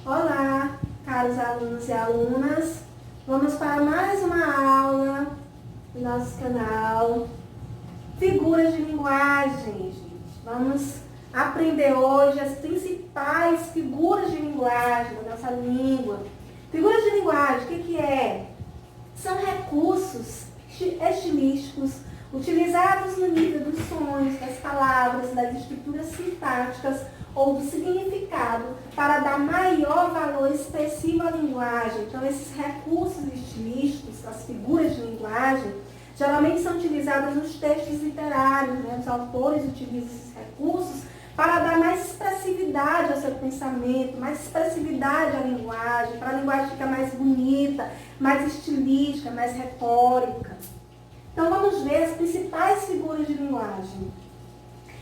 Olá, caros alunos e alunas. Vamos para mais uma aula do nosso canal Figuras de Linguagem, gente. Vamos aprender hoje as principais figuras de linguagem da nossa língua. Figuras de linguagem, o que é? São recursos estilísticos utilizados no nível dos sons, das palavras, das estruturas sintáticas ou do significado para dar maior valor expressivo à linguagem. Então, esses recursos estilísticos, as figuras de linguagem, geralmente são utilizadas nos textos literários, né? Os autores utilizam esses recursos para dar mais expressividade ao seu pensamento, mais expressividade à linguagem, para a linguagem ficar mais bonita, mais estilística, mais retórica. Então, vamos ver as principais figuras de linguagem.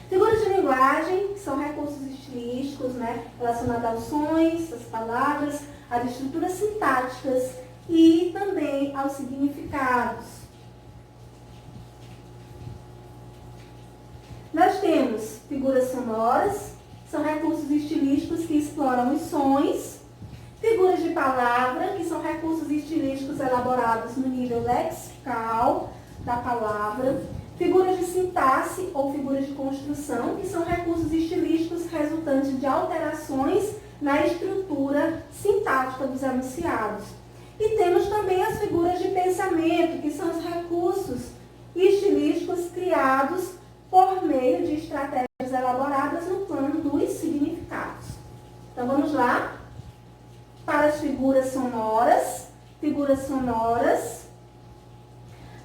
Figuras de linguagem são recursos estilísticos, né, relacionados aos sons, às palavras, às estruturas sintáticas e também aos significados. Nós temos figuras sonoras, são recursos estilísticos que exploram os sons. Figuras de palavra, que são recursos estilísticos elaborados no nível lexical da palavra. Figuras de sintaxe ou figuras de construção, que são recursos estilísticos resultantes de alterações na estrutura sintática dos enunciados. E temos também as figuras de pensamento, que são os recursos estilísticos criados por meio de estratégias elaboradas no plano dos significados. Então, vamos lá para as figuras sonoras. Figuras sonoras.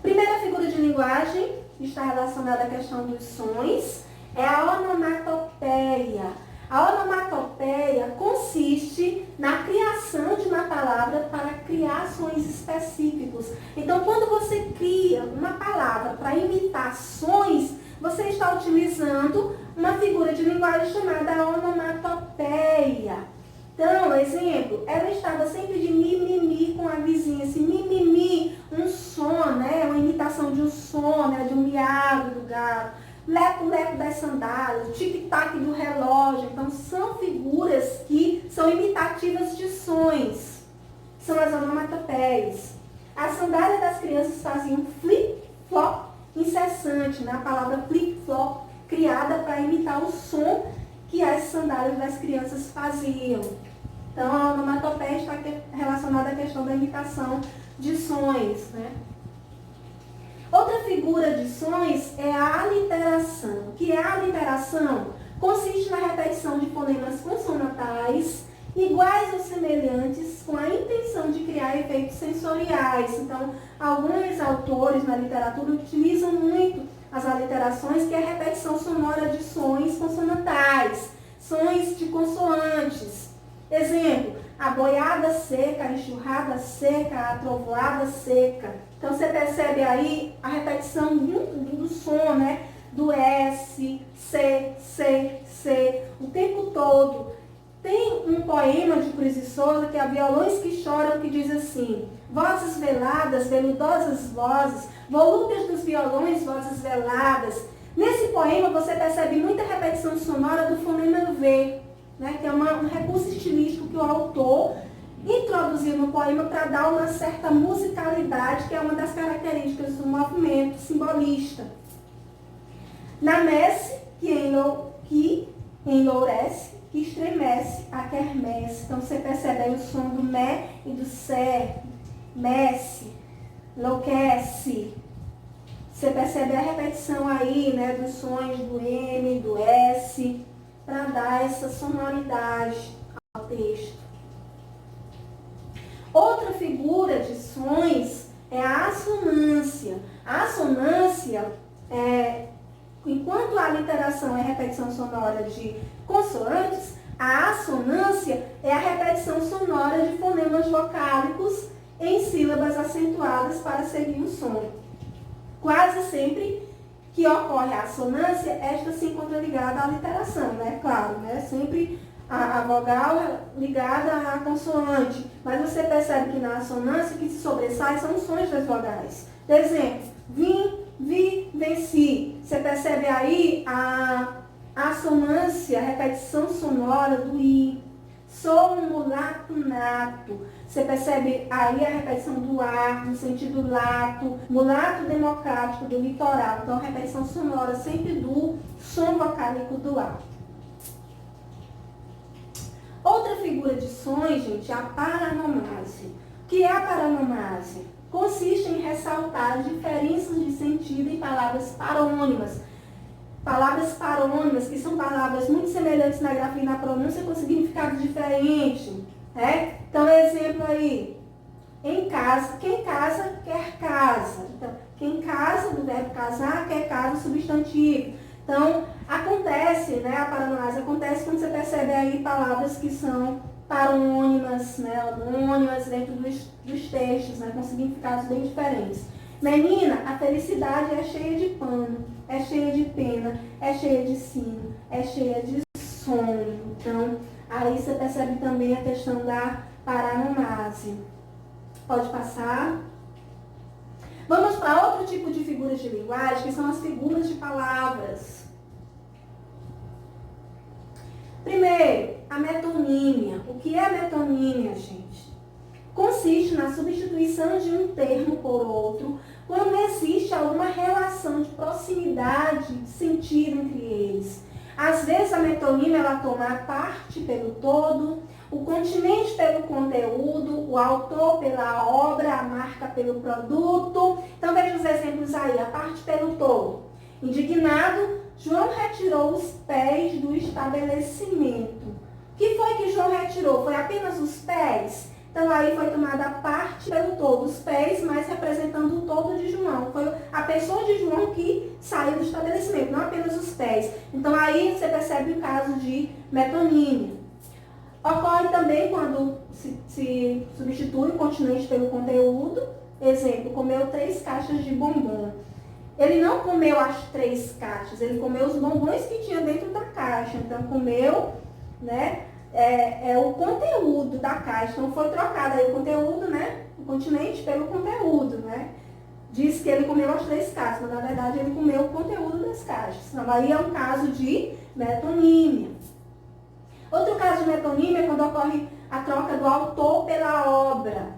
Primeira figura de linguagem está relacionada à questão dos sons, é a onomatopeia. A onomatopeia consiste na criação de uma palavra para criar sons específicos. Então, quando você cria uma palavra para imitar sons, você está utilizando uma figura de linguagem chamada onomatopeia. Então, exemplo, ela estava sempre de mimimi com a vizinha. Esse mimimi, um som, né? Uma imitação de um som, né? De um miado do gato. Leco-leco das sandálias, tic-tac do relógio. Então, são figuras que são imitativas de sons. São as onomatopeias. As sandálias das crianças faziam flip-flop incessante, né? A palavra flip-flop, criada para imitar o som que as sandálias das crianças faziam. Então, a onomatopeia está relacionada à questão da imitação de sons, né? Outra figura de sons é a aliteração. O que é a aliteração? Consiste na repetição de fonemas consonantais iguais ou semelhantes com a intenção de criar efeitos sensoriais. Então, alguns autores na literatura utilizam muito as aliterações, que é a repetição sonora de sons consonantais, sons de consoantes. Exemplo, a boiada seca, a enxurrada seca, a trovoada seca. Então, você percebe aí a repetição do som, né? Do S, C, C, C, o tempo todo. Tem um poema de Cruz e Souza, que é Violões que Choram, que diz assim: vozes veladas, veludosas vozes, volúpias dos violões, vozes veladas. Nesse poema você percebe muita repetição sonora do fonema V, né, que é um recurso estilístico que o autor introduziu no poema para dar uma certa musicalidade, que é uma das características do movimento simbolista. Na messe, que enlourece, que estremece, a quermesse. Então, você percebe aí o som do mé e do sé, messe, enlouquece. Você percebe a repetição aí, né, dos sons do M, do S, para dar essa sonoridade ao texto. Outra figura de sons é a assonância. A assonância, enquanto a aliteração é a repetição sonora de consoantes, a assonância é a repetição sonora de fonemas vocálicos em sílabas acentuadas para seguir o som. Quase sempre que ocorre a assonância, esta se encontra ligada à literação, né? Claro, né? Sempre a vogal ligada à consoante. Mas você percebe que na assonância, que se sobressai são os sons das vogais. Por exemplo, vim, vi, venci. Você percebe aí a assonância, a repetição sonora do I. Sou um mulato nato. Você percebe aí a repetição do ar, no sentido lato, mulato democrático do litoral. Então, a repetição sonora sempre do som vocálico do ar. Outra figura de sons, gente, é a paranomase. O que é a paranomase? Consiste em ressaltar diferenças de sentido em palavras parônimas. Palavras parônimas, que são palavras muito semelhantes na grafia e na pronúncia, com significado diferente. Né? Então, exemplo aí. Em casa, quem casa, quer casa. Então, quem casa, do verbo casar, quer casa, substantivo. Então, acontece, né, a paranomase acontece quando você percebe aí palavras que são parônimas, né, homônimas dentro dos textos, né, com significados bem diferentes. Menina, a felicidade é cheia de pano, é cheia de pena, é cheia de sino, é cheia de sonho. Então, aí você percebe também a questão da paranomase. Pode passar. Vamos para outro tipo de figuras de linguagem, que são as figuras de palavras. Primeiro, a metonímia. O que é a metonímia, gente? Consiste na substituição de um termo por outro quando existe alguma relação de proximidade de sentido entre eles. Às vezes a metonímia ela toma a parte pelo todo, o continente pelo conteúdo, o autor pela obra, a marca pelo produto. Então veja os exemplos aí, a parte pelo todo. Indignado, João retirou os pés do estabelecimento. O que foi que João retirou? Foi apenas os pés? Então aí foi tomada a parte pelo todo, os pés, mas representando o todo de João. Foi a pessoa de João que saiu do estabelecimento, não apenas os pés. Então aí você percebe o caso de metonímia. Ocorre também quando se substitui o continente pelo conteúdo. Exemplo, comeu 3 caixas de bombom. Ele não comeu as 3 caixas, ele comeu os bombons que tinha dentro da caixa. Então, comeu, né, o conteúdo da caixa. Então, foi trocado aí o conteúdo, né, o continente pelo conteúdo, né. Diz que ele comeu as 3 caixas, mas na verdade ele comeu o conteúdo das caixas. Então, aí é um caso de metonímia. Outro caso de metonímia é quando ocorre a troca do autor pela obra.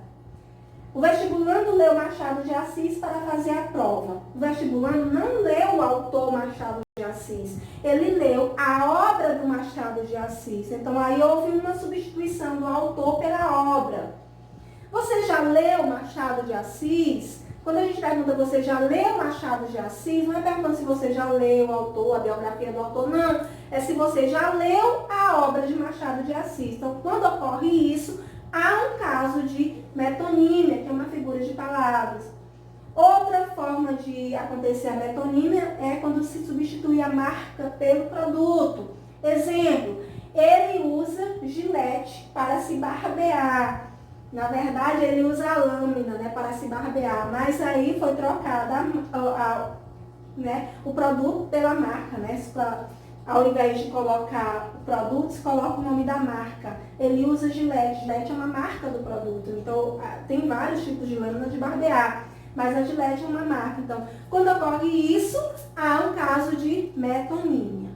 O vestibulando leu Machado de Assis para fazer a prova. O vestibulando não leu o autor Machado de Assis. Ele leu a obra do Machado de Assis. Então, aí houve uma substituição do autor pela obra. Você já leu Machado de Assis? Quando a gente pergunta, você já leu Machado de Assis? Não é perguntando se você já leu o autor, a biografia do autor, não. É se você já leu a obra de Machado de Assis. Então, quando ocorre isso, há um caso de metonímia, que é uma figura de palavras. Outra forma de acontecer a metonímia é quando se substitui a marca pelo produto. Exemplo, ele usa gilete para se barbear. Na verdade, ele usa a lâmina, né, para se barbear, mas aí foi trocada né, o produto pela marca, né? Ao invés de colocar o produto, se coloca o nome da marca. Ele usa Gillette. Gillette é uma marca do produto. Então, tem vários tipos de lâmina de barbear, mas a Gillette é uma marca. Então, quando ocorre isso, há um caso de metonímia.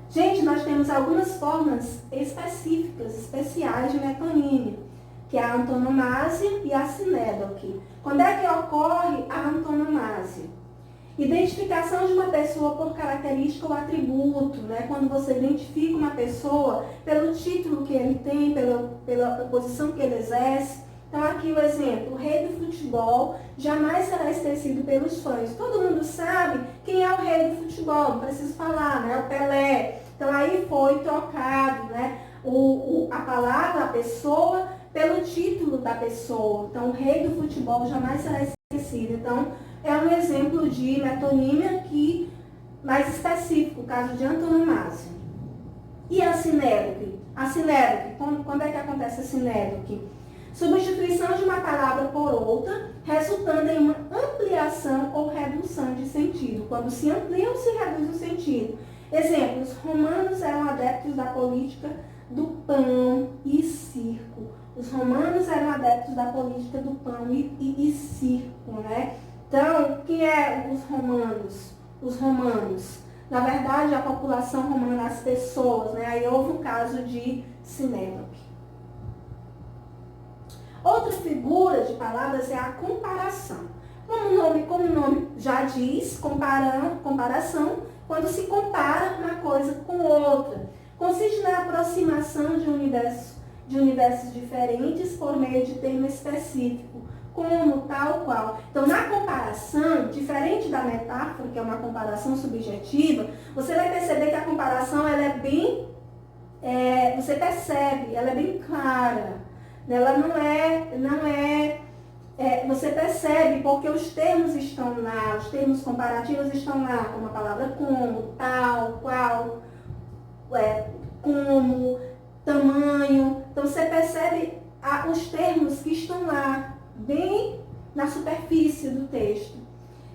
Gente, nós temos algumas formas específicas, especiais de metonímia, que é a antonomásia e a sinédoque. Quando é que ocorre a antonomásia? Identificação de uma pessoa por característica ou atributo, né? Quando você identifica uma pessoa pelo título que ele tem, pela posição que ele exerce. Então, aqui o exemplo, o rei do futebol jamais será esquecido pelos fãs. Todo mundo sabe quem é o rei do futebol, não preciso falar, né? O Pelé. Então, aí foi trocado, né? A palavra, a pessoa, pelo título da pessoa. Então, o rei do futebol jamais será esquecido. Então, é um exemplo de metonímia mais específico, o caso de antonomásia. E a sinédoque? A sinédoque, quando é que acontece a sinédoque? Substituição de uma palavra por outra, resultando em uma ampliação ou redução de sentido. Quando se amplia ou se reduz o sentido. Exemplo, os romanos eram adeptos da política do pão e circo. Os romanos eram adeptos da política do pão e circo, né? Então, quem é os romanos? Os romanos, na verdade, a população romana, as pessoas, né? Aí houve um caso de sinédoque. Outra figura de palavras é a comparação. Como o nome já diz, comparação, quando se compara uma coisa com outra. Consiste na aproximação de universos diferentes por meio de termo específico, como, tal, qual. Então, na comparação, diferente da metáfora, que é uma comparação subjetiva, você vai perceber que a comparação ela é bem, você percebe, ela é bem clara. Ela você percebe porque os termos estão lá, os termos comparativos estão lá, como a palavra como, tal, qual, como, tamanho. Então você percebe os termos que estão lá, bem na superfície do texto.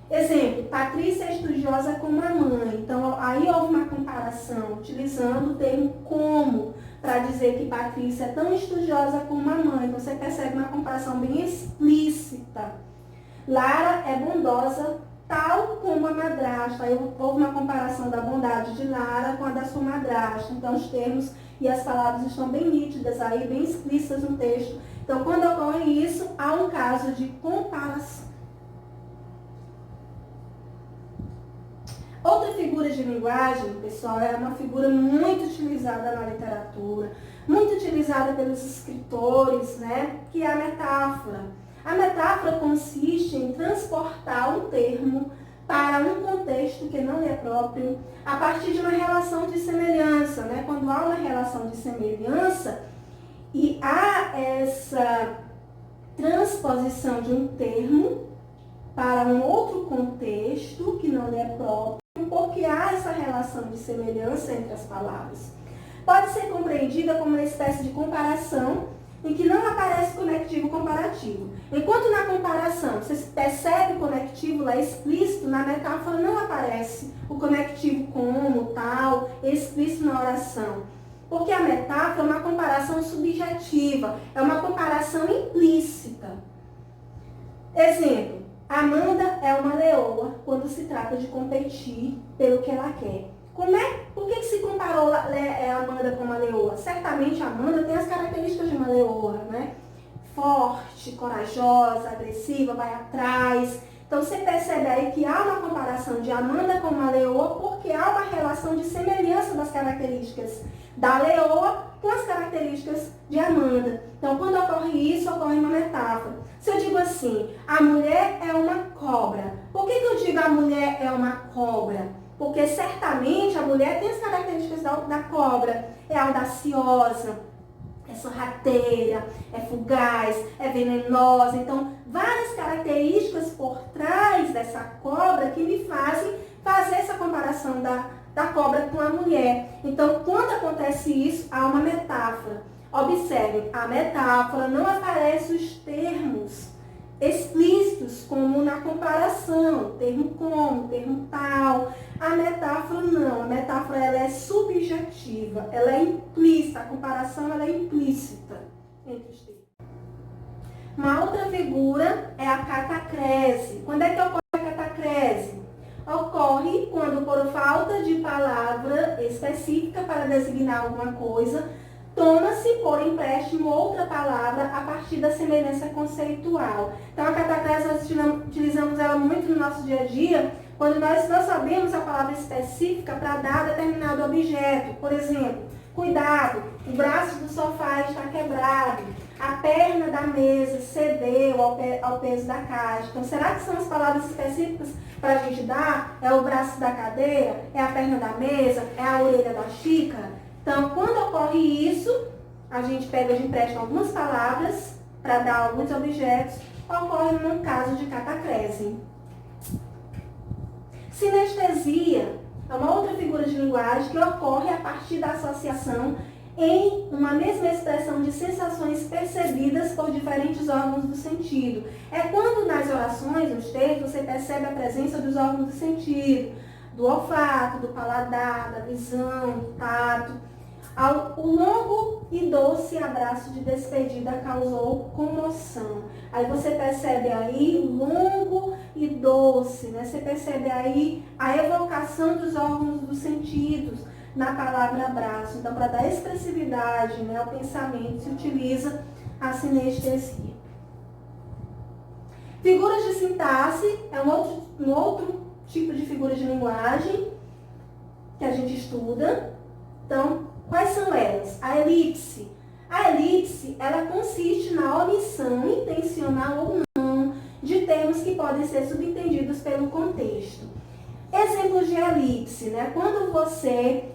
Exemplo, Patrícia é estudiosa como a mãe. Então aí houve uma comparação, utilizando o termo como, para dizer que Patrícia é tão estudiosa como a mãe. Então, você percebe uma comparação bem explícita. Lara é bondosa, tal como a madrasta. Aí houve uma comparação da bondade de Lara com a da sua madrasta. Então, os termos e as palavras estão bem nítidas aí, bem explícitas no texto. Então, quando ocorre isso, há um caso de comparação. Outra figura de linguagem, pessoal, é uma figura muito utilizada na literatura, muito utilizada pelos escritores, né? Que é a metáfora. A metáfora consiste em transportar um termo para um contexto que não é próprio, a partir de uma relação de semelhança, né? Quando há uma relação de semelhança e há essa transposição de um termo para um outro contexto que não é próprio, porque há essa relação de semelhança entre as palavras. Pode ser compreendida como uma espécie de comparação em que não aparece conectivo comparativo. Enquanto na comparação você percebe o conectivo lá explícito, na metáfora não aparece o conectivo como, tal, explícito na oração. Porque a metáfora é uma comparação subjetiva, é uma comparação implícita. Exemplo. Amanda é uma leoa quando se trata de competir pelo que ela quer. Por que se comparou a Amanda com uma leoa? Certamente a Amanda tem as características de uma leoa, né? Forte, corajosa, agressiva, vai atrás. Então você percebe aí que há uma comparação de Amanda com uma leoa porque há uma relação de semelhança das características da leoa com as características de Amanda. Então quando ocorre isso, ocorre uma metáfora. Se eu digo assim, a mulher é uma cobra. Por que eu digo a mulher é uma cobra? Porque certamente a mulher tem as características da cobra. É audaciosa, é sorrateira, é fugaz, é venenosa. Então, várias características por trás dessa cobra que me fazem fazer essa comparação da cobra com a mulher. Então, quando acontece isso, há uma metáfora. Observem, a metáfora não aparece os termos explícitos como na comparação, termo como, termo tal. A metáfora não, a metáfora ela é subjetiva, ela é implícita, a comparação ela é implícita entre os termos. Uma outra figura é a catacrese. Quando é que ocorre a catacrese? Ocorre quando, por falta de palavra específica para designar alguma coisa, toma-se por empréstimo outra palavra a partir da semelhança conceitual. Então, a catacrese nós utilizamos ela muito no nosso dia a dia, quando nós não sabemos a palavra específica para dar determinado objeto. Por exemplo, cuidado, o braço do sofá está quebrado, a perna da mesa cedeu ao peso da caixa. Então, será que são as palavras específicas para a gente dar? É o braço da cadeira? É a perna da mesa? É a orelha da xícara? Então, quando ocorre isso, a gente pega de empréstimo algumas palavras para dar alguns objetos, ocorre num caso de catacrese. Sinestesia é uma outra figura de linguagem que ocorre a partir da associação em uma mesma expressão de sensações percebidas por diferentes órgãos do sentido. É quando nas orações, nos textos, você percebe a presença dos órgãos do sentido, do olfato, do paladar, da visão, do tato. O longo e doce abraço de despedida causou comoção. Aí você percebe aí longo e doce, né? Você percebe aí a evocação dos órgãos dos sentidos na palavra abraço. Então, para dar expressividade, né, ao pensamento, se utiliza a sinestesia. Figuras de sintaxe é um outro tipo de figura de linguagem que a gente estuda. Então, quais são elas? A elipse. A elipse, ela consiste na omissão intencional ou não de termos que podem ser subentendidos pelo contexto. Exemplos de elipse, né? Quando você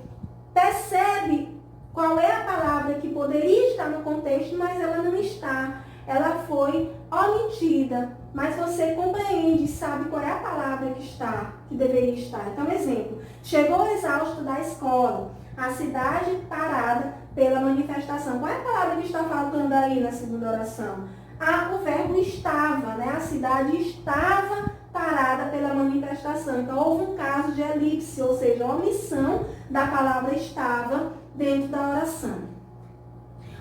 percebe qual é a palavra que poderia estar no contexto, mas ela não está. Ela foi omitida, mas você compreende, sabe qual é a palavra que deveria estar. Então, exemplo, chegou exausto da escola, a cidade parada pela manifestação. Qual é a palavra que está faltando aí na segunda oração? O verbo estava, né? A cidade estava parada pela manifestação. Então, houve um caso de elipse, ou seja, omissão da palavra estava dentro da oração.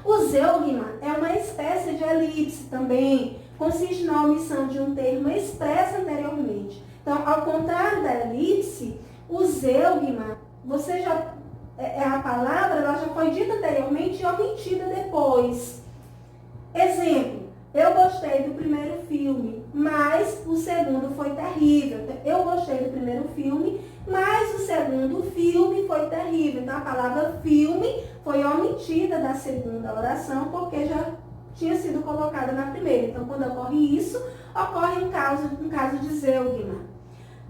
O zeugma é uma espécie de elipse também, consiste na omissão de um termo expresso anteriormente. Então, ao contrário da elipse, o zeugma, a palavra ela já foi dita anteriormente e omitida depois. Exemplo, eu gostei do primeiro filme, mas o segundo foi terrível. Eu gostei do primeiro filme, mas o segundo filme foi terrível. Então, a palavra filme foi omitida da segunda oração, porque já tinha sido colocada na primeira. Então, quando ocorre isso, ocorre um caso de zeugma.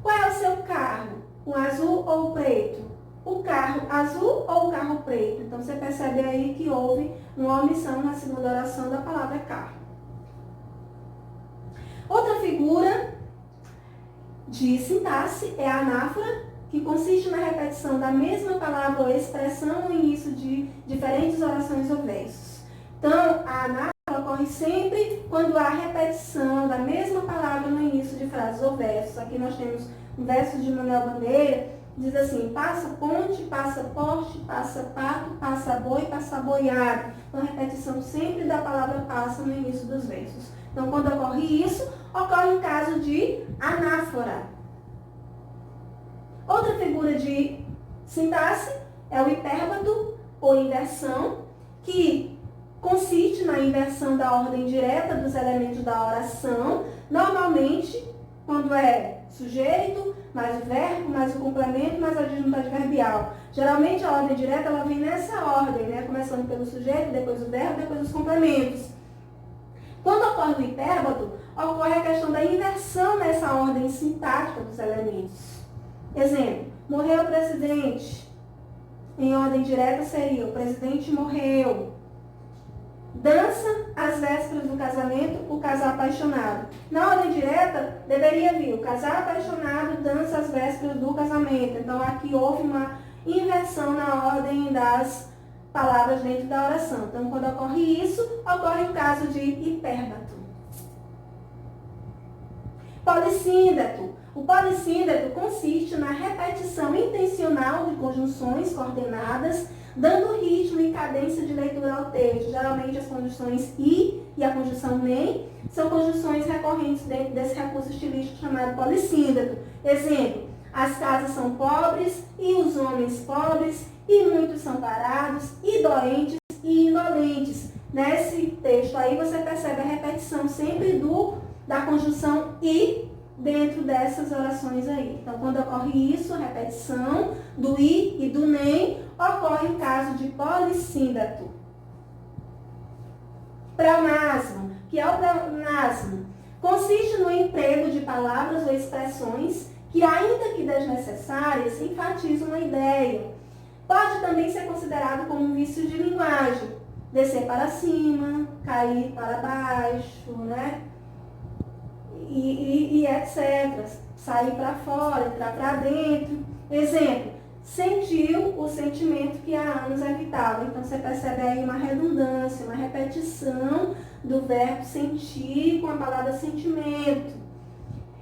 Qual é o seu carro? O azul ou o preto? O carro azul ou o carro preto? Então, você percebe aí que houve uma omissão na segunda oração da palavra carro. Outra figura de sintaxe é a anáfora, que consiste na repetição da mesma palavra ou expressão no início de diferentes orações ou versos. Então, a anáfora ocorre sempre quando há repetição da mesma palavra no início de frases ou versos. Aqui nós temos um verso de Manuel Bandeira, diz assim, passa ponte, passa porte, passa pato, passa boi, passa boiado. Então, a repetição sempre da palavra passa no início dos versos. Então, quando ocorre isso, ocorre um caso de anáfora. Outra figura de sintaxe é o hipérbato, ou inversão, que consiste na inversão da ordem direta dos elementos da oração, normalmente quando é sujeito, mais o verbo, mais o complemento, mais a adjunto adverbial. Geralmente a ordem direta ela vem nessa ordem, né? Começando pelo sujeito, depois o verbo, depois os complementos. Quando ocorre o hipérbato, ocorre a questão da inversão nessa ordem sintática dos elementos. Exemplo, morreu o presidente. Em ordem direta seria o presidente morreu. Dança às vésperas do casamento, o casal apaixonado. Na ordem direta, deveria vir o casal apaixonado, dança às vésperas do casamento. Então, aqui houve uma inversão na ordem das palavras dentro da oração. Então, quando ocorre isso, ocorre o caso de hipérbato. Polissíndeto. O polissíndeto consiste na repetição intencional de conjunções coordenadas, dando ritmo e cadência de leitura ao texto. Geralmente as conjunções e a conjunção nem são conjunções recorrentes dentro desse recurso estilístico chamado polissíndeto. Exemplo, as casas são pobres e os homens pobres, e muitos são parados, e doentes e indolentes. Nesse texto aí você percebe a repetição sempre da conjunção e dentro dessas orações aí. Então, quando ocorre isso, a repetição do i e do nem, ocorre em caso de polissíndeto. Pleonasmo, que é o pleonasmo, consiste no emprego de palavras ou expressões que, ainda que desnecessárias, enfatizam uma ideia. Pode também ser considerado como um vício de linguagem. Descer para cima, cair para baixo, né? E etc. Sair para fora, entrar para dentro. Exemplo, sentiu o sentimento que há anos evitava. Então, você percebe aí uma redundância, uma repetição do verbo sentir com a palavra sentimento.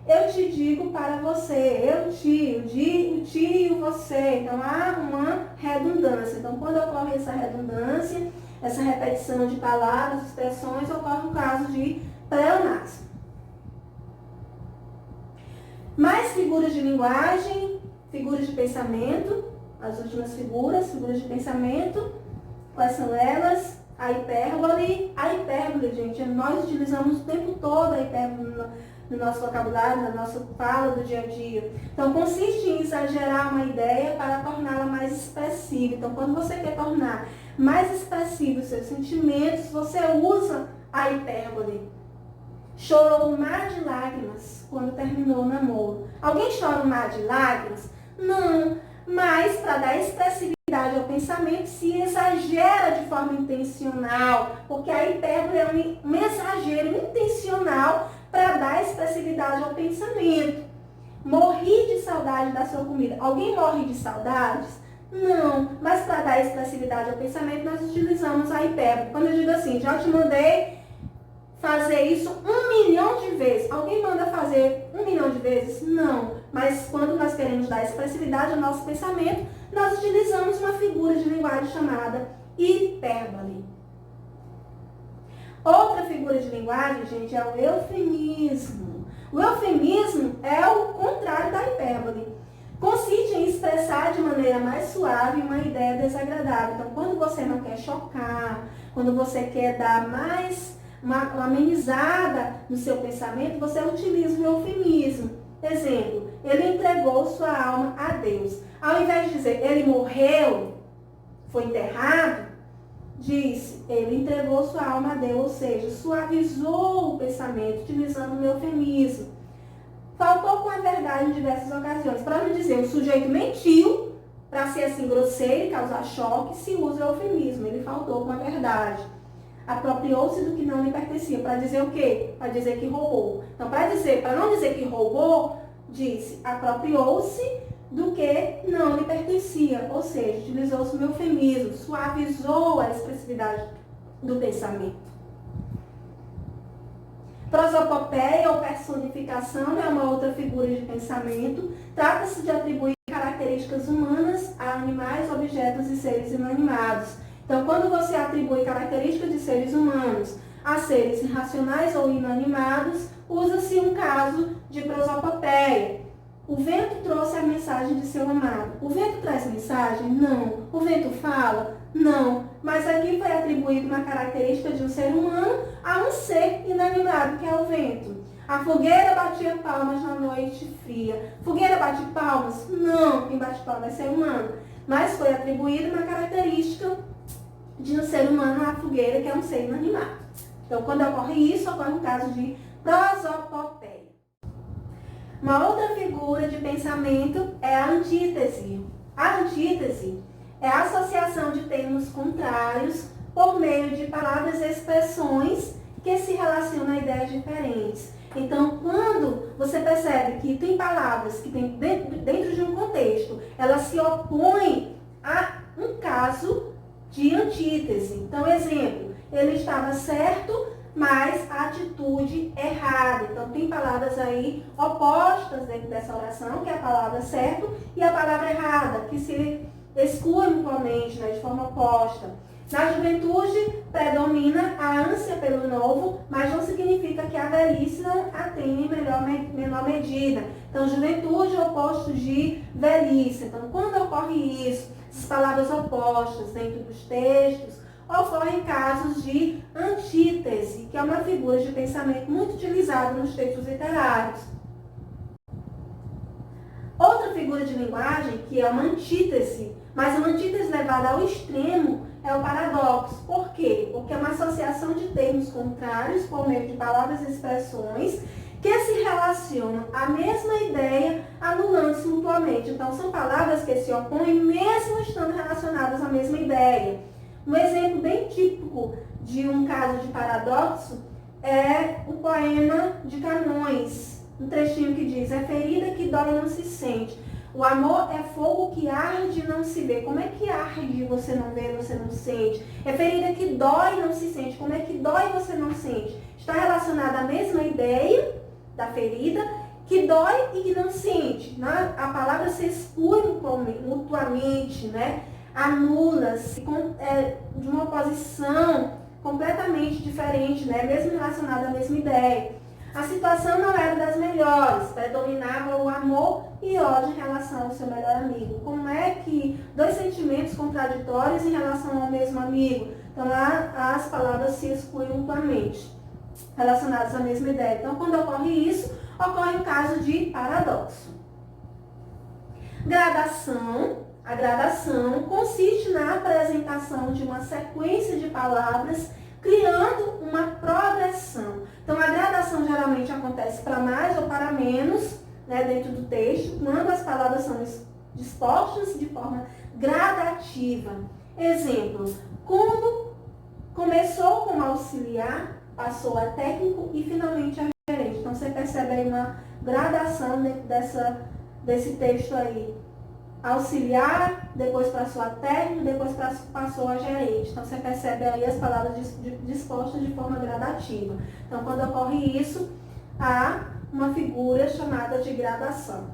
Eu te digo para você, eu te, o ti e o você. Então, há uma redundância. Então, quando ocorre essa redundância, essa repetição de palavras, expressões, ocorre um caso de pleonasmo. Mais figuras de linguagem, figuras de pensamento. as últimas figuras de pensamento. Quais são elas? A hipérbole. A hipérbole, gente, nós utilizamos o tempo todo a hipérbole no nosso vocabulário, na nossa fala do dia a dia. Então, consiste em exagerar uma ideia para torná-la mais expressiva. Então, quando você quer tornar mais expressivo os seus sentimentos, você usa a hipérbole. Chorou um mar de lágrimas quando terminou o namoro. Alguém chora um mar de lágrimas? Não, mas para dar expressividade ao pensamento se exagera de forma intencional, porque a hipérbole é um exagero intencional para dar expressividade ao pensamento. Morri de saudade da sua comida. Alguém morre de saudades? Não, mas para dar expressividade ao pensamento nós utilizamos a hipérbole. Quando eu digo assim, já te mandei fazer isso 1 milhão de vezes. Alguém manda fazer 1 milhão de vezes? Não. Mas quando nós queremos dar expressividade ao nosso pensamento, nós utilizamos uma figura de linguagem chamada hipérbole. Outra figura de linguagem, gente, é o eufemismo. O eufemismo é o contrário da hipérbole. Consiste em expressar de maneira mais suave uma ideia desagradável. Então, quando você não quer chocar, quando você quer dar mais uma amenizada no seu pensamento, você utiliza o eufemismo. Exemplo, ele entregou sua alma a Deus. Ao invés de dizer, ele morreu, foi enterrado, disse, ele entregou sua alma a Deus, ou seja, suavizou o pensamento, utilizando o eufemismo. Faltou com a verdade em diversas ocasiões. Para não dizer, o sujeito mentiu, para ser assim grosseiro e causar choque, se usa o eufemismo. Ele faltou com a verdade. Apropriou-se do que não lhe pertencia. Para dizer o quê? Para dizer que roubou. Então, para não dizer que roubou, disse, apropriou-se do que não lhe pertencia. Ou seja, utilizou-se o eufemismo, suavizou a expressividade do pensamento. Prosopopeia ou personificação é uma outra figura de pensamento. Trata-se de atribuir características humanas a animais, objetos e seres inanimados. Então, quando você atribui características de seres humanos a seres irracionais ou inanimados, usa-se um caso de prosopopeia. O vento trouxe a mensagem de seu amado. O vento traz mensagem? Não. O vento fala? Não. Mas aqui foi atribuída uma característica de um ser humano a um ser inanimado, que é o vento. A fogueira batia palmas na noite fria. Fogueira bate palmas? Não. Quem bate palmas é ser humano. Mas foi atribuída uma característica de um ser humano à fogueira, que é um ser inanimado. Então, quando ocorre isso, ocorre um caso de prosopopeia. Uma outra figura de pensamento é a antítese. A antítese é a associação de termos contrários por meio de palavras e expressões que se relacionam a ideias diferentes. Então, quando você percebe que tem palavras que tem dentro de um contexto, elas se opõem a um caso de antítese. Então, exemplo, ele estava certo, mas a atitude errada. Então, tem palavras aí opostas dentro dessa oração, que é a palavra certo e a palavra errada, que se excluem mutuamente, né, de forma oposta. Na juventude, predomina a ânsia pelo novo, mas não significa que a velhice não a tenha em menor medida. Então, juventude é oposto de velhice. Então, quando ocorre isso, essas palavras opostas dentro dos textos, ocorrem casos de antítese, que é uma figura de pensamento muito utilizada nos textos literários. Outra figura de linguagem, que é uma antítese, mas uma antítese levada ao extremo, é o paradoxo. Por quê? Porque é uma associação de termos contrários por meio de palavras e expressões que se relacionam à mesma ideia, anulando-se mutuamente. Então, são palavras que se opõem mesmo estando relacionadas à mesma ideia. Um exemplo bem típico de um caso de paradoxo é o poema de Camões, um trechinho que diz: é ferida que dói e não se sente. O amor é fogo que arde e não se vê. Como é que arde e você não vê, você não sente? É ferida que dói e não se sente. Como é que dói e você não sente? Está relacionada à mesma ideia da ferida, que dói e que não sente. A palavra se exclui mutuamente, né? Anula-se de uma posição completamente diferente, né? Mesmo relacionada à mesma ideia. A situação não era das melhores, predominava o amor e ódio em relação ao seu melhor amigo. Como é que dois sentimentos contraditórios em relação ao mesmo amigo? Então, lá as palavras se excluem mutuamente, relacionadas à mesma ideia. Então, quando ocorre isso, ocorre um caso de paradoxo. Gradação. A gradação consiste na apresentação de uma sequência de palavras criando uma progressão. Então, a gradação geralmente acontece para mais ou para menos, né, dentro do texto, quando as palavras são dispostas de forma gradativa. Exemplo, como começou como auxiliar, passou a técnico e finalmente a gerente. Então, você percebe aí uma gradação dentro desse texto aí. Auxiliar, depois passou a técnico, depois passou a gerente. Então, você percebe aí as palavras dispostas de forma gradativa. Então, quando ocorre isso, há uma figura chamada de gradação.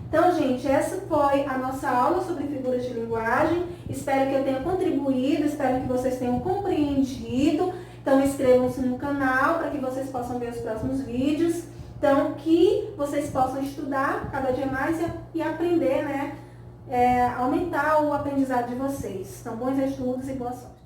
Então, gente, essa foi a nossa aula sobre figuras de linguagem. Espero que eu tenha contribuído, espero que vocês tenham compreendido. Então, inscrevam-se no canal para que vocês possam ver os próximos vídeos. Então, que vocês possam estudar cada dia mais e aprender, né? Aumentar o aprendizado de vocês. Então, bons estudos e boa sorte.